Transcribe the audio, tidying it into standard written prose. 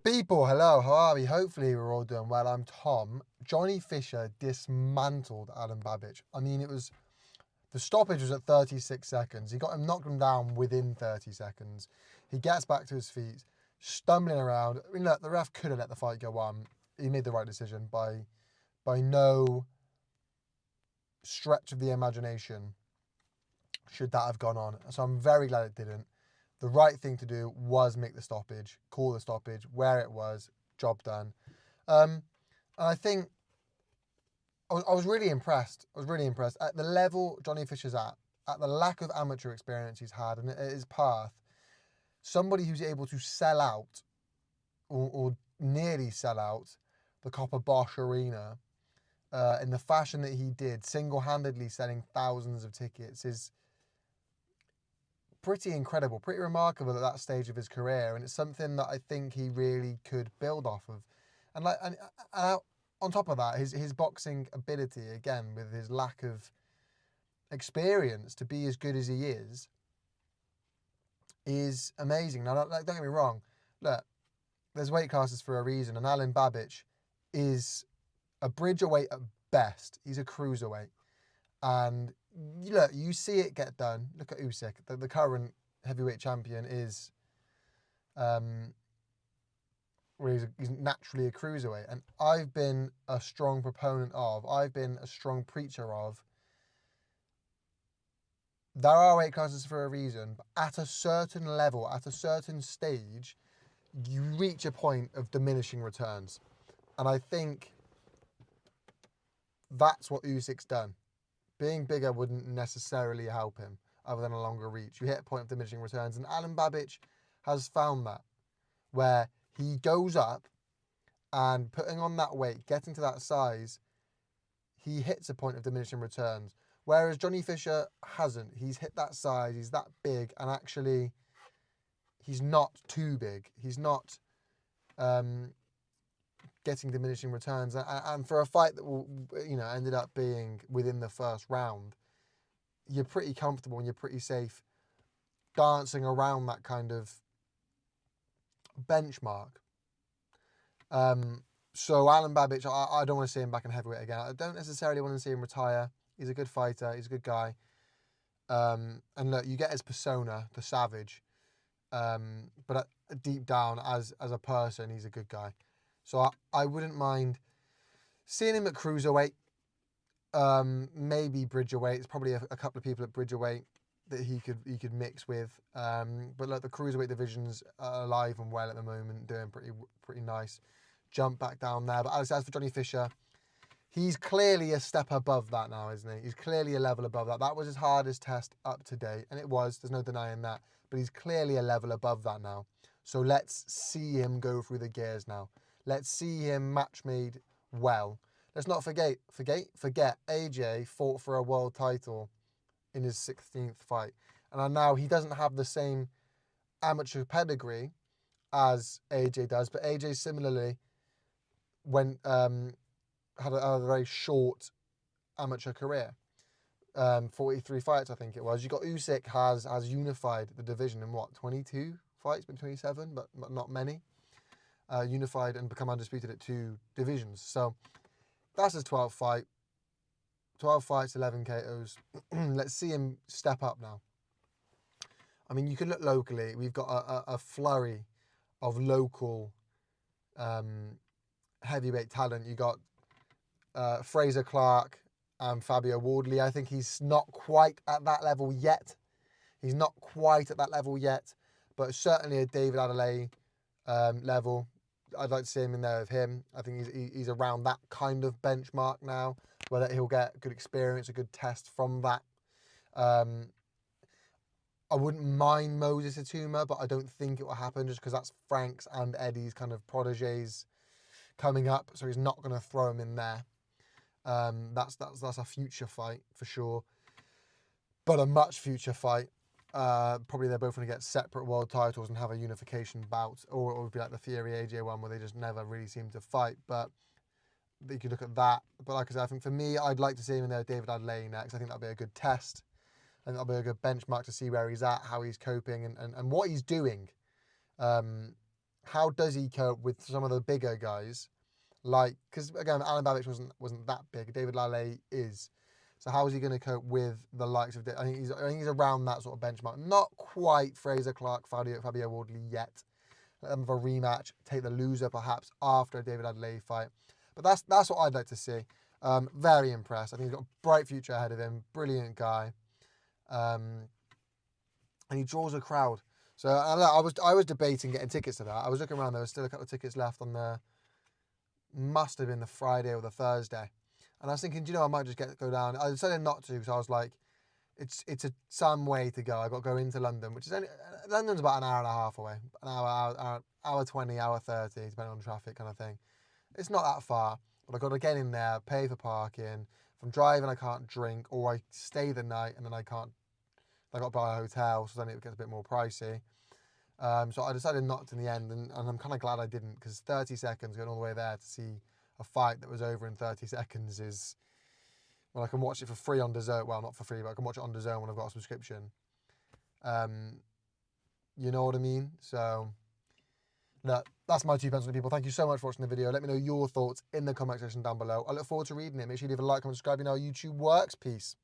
People, hello, how are we? Hopefully we're all doing well. I'm Tom. Johnny Fisher dismantled Alan Babbage. The stoppage was at 36 seconds. He got him, knocked him down within 30 seconds. He gets back to his feet, stumbling around. I mean, look, the ref could have let the fight go on. He made the right decision by no stretch of the imagination should that have gone on. So I'm very glad it didn't. The right thing to do was make the stoppage, call the stoppage, where it was, job done. And I think I was really impressed. I was really impressed at the level Johnny Fisher's at the lack of amateur experience he's had, and at his path. Somebody who's able to sell out, or nearly sell out, the Copper Bosch Arena in the fashion that he did, single-handedly selling thousands of tickets, is pretty incredible, pretty remarkable at that stage of his career, and it's something that I think he really could build off of. And on top of that, his boxing ability, again, with his lack of experience to be as good as he is amazing. Now, don't get me wrong. Look, there's weight classes for a reason, and Alan Babbage is a bridgerweight at best. He's a cruiserweight, and look, you see it get done. Look at Usyk, the current heavyweight champion, is where he's naturally a cruiserweight, and I've been a strong proponent of. I've been a strong preacher of. There are weight classes for a reason, but at a certain level, at a certain stage, you reach a point of diminishing returns. And I think that's what Usyk's done. Being bigger wouldn't necessarily help him, other than a longer reach. You hit a point of diminishing returns, and Alan Babbage has found that, where he goes up and putting on that weight, getting to that size, he hits a point of diminishing returns. Whereas Johnny Fisher hasn't. He's hit that size, he's that big, and actually, he's not too big. He's not getting diminishing returns. And for a fight that ended up being within the first round, you're pretty comfortable and you're pretty safe dancing around that kind of benchmark. So Alan Babbage, I don't want to see him back in heavyweight again. I don't necessarily want to see him retire. He's a good fighter. He's a good guy. And look, you get his persona, the savage. But deep down, as a person, he's a good guy. So I wouldn't mind seeing him at cruiserweight. Maybe bridgerweight. There's probably a couple of people at bridgerweight that he could mix with. But look, the cruiserweight division's alive and well at the moment, doing pretty nice. Jump back down there. But as for Johnny Fisher, he's clearly a step above that now, isn't he? He's clearly a level above that. That was his hardest test up to date, and it was. There's no denying that. But he's clearly a level above that now. So let's see him go through the gears now. Let's see him match made well. Let's not forget AJ fought for a world title in his 16th fight. And now he doesn't have the same amateur pedigree as AJ does, but AJ similarly had a very short amateur career. 43 fights, I think it was. You got Usyk has unified the division in 22 fights, been 27, but not many. Unified and become undisputed at 2 divisions. So that's his 12th fight. 12 fights, 11 KOs. Let's see him step up now. I mean, you could look locally. We've got a flurry of local heavyweight talent. You got Fraser Clark and Fabio Wardley. I think he's not quite at that level yet. But certainly a David Adelaide level. I'd like to see him in there with him. I think he's around that kind of benchmark now, whether he'll get good experience, a good test from that. I wouldn't mind Moses Atuma, but I don't think it will happen just because that's Frank's and Eddie's kind of proteges coming up, so he's not going to throw him in there. That's a future fight for sure, but a much future fight. Probably they're both going to get separate world titles and have a unification bout, or it would be like the Theory AJ one where they just never really seem to fight. But you could look at that. But like I said, I think for me, I'd like to see him in there with David Adelaide next. I think that'll be a good test. And that'll be a good benchmark to see where he's at, how he's coping, and what he's doing. How how does he cope with some of the bigger guys? Like, because again, Alan Babic wasn't that big. David Lale is. So how is he going to cope with the likes of? I think he's around that sort of benchmark. Not quite Fraser Clark, Fabio Wardley yet. Let them have a rematch. Take the loser perhaps after a David Adelaide fight. But that's what I'd like to see. Very impressed. I think he's got a bright future ahead of him. Brilliant guy. And he draws a crowd. So I was debating getting tickets to that. I was looking around. There was still a couple of tickets left on the. Must have been the Friday or the Thursday. And I was thinking, I might just go down. I decided not to because I was like, it's some way to go. I got to go into London, which is London's about an hour and a half away, an hour 20, hour 30, depending on traffic kind of thing. It's not that far, but I got to get in there, pay for parking. If I'm driving, I can't drink, or I stay the night and then I got to buy a hotel, so then it gets a bit more pricey. So I decided not to in the end, and I'm kind of glad I didn't, because 30 seconds going all the way there to see a fight that was over in 30 seconds is, well, I can watch it for free on DAZN. Well, not for free, but I can watch it on DAZN when I've got a subscription. You know what I mean? So, that's my 2 pence on the people. Thank you so much for watching the video. Let me know your thoughts in the comment section down below. I look forward to reading it. Make sure you leave a like, comment, subscribe. You know how YouTube works. Peace.